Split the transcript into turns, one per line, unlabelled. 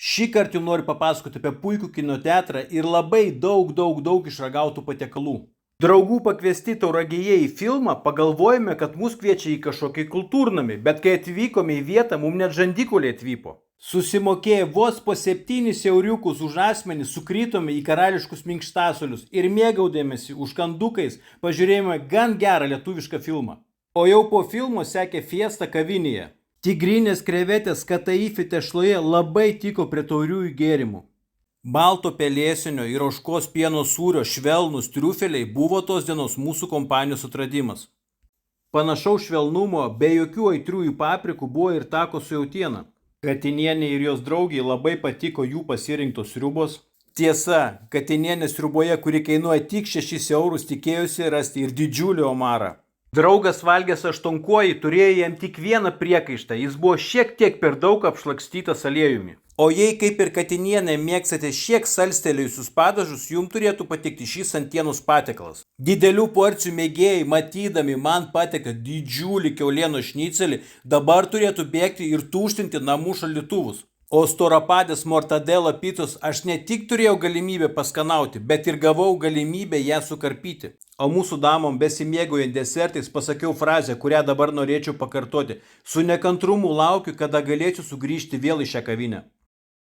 Šį kartą jums noriu papasakoti apie puikų kino teatrą ir labai daug išragautų patiekalų. Draugų pakviesti Tauragėje į filmą, pagalvojome, kad mus kviečia į kažkokį kultūrnamį, bet kai atvykome į vietą, mums net žandikauliai atvypo. Susimokėję vos po 7 euriukus už asmenį, sukrytome į karališkus minkštasolius ir mėgaudėmėsi užkandukais pažiūrėjome gan gerą lietuvišką filmą. O jau po filmo sekė fiesta kavinėje. Tigrinės krevetės kataifė tešloje labai tiko prie tauriųjų gėrimų. Balto pelėsinio ir ožkos pieno sūrio švelnūs triufeliai buvo tos dienos mūsų kompanijos atradimas. Panašaus švelnumo, be jokių aitriųjų paprikų buvo ir tako su jautiena. Katinienė ir jos draugiai labai patiko jų pasirinktos sriubos. Tiesa, katinienė sriuboje, kuri kainuoja tik 6 eurus, tikėjusi rasti ir didžiulį omarą. Draugas valgęs aštonkuojį turėjo jam tik vieną priekaištą, jis buvo šiek tiek per daug apšlakstytas aliejumi. O jei kaip ir katinienė mėgstate šiek salstelėjusius padažus, jums turėtų patikti šis antienos patiekalas. Didelių porcijų mėgėjai, matydami man patieką didžiulį kiaulieno šnicelį, dabar turėtų bėgti ir tuštinti namų šaldytuvus. O storapadės mortadela picos aš ne tik turėjau galimybę paskanauti, bet ir gavau galimybę ją sukarpyti. O mūsų damom besimėgaujant desertais pasakiau frazę, kurią dabar norėčiau pakartoti. Su nekantrumu laukiu, kada galėčiau sugrįžti vėl į šią kavinę.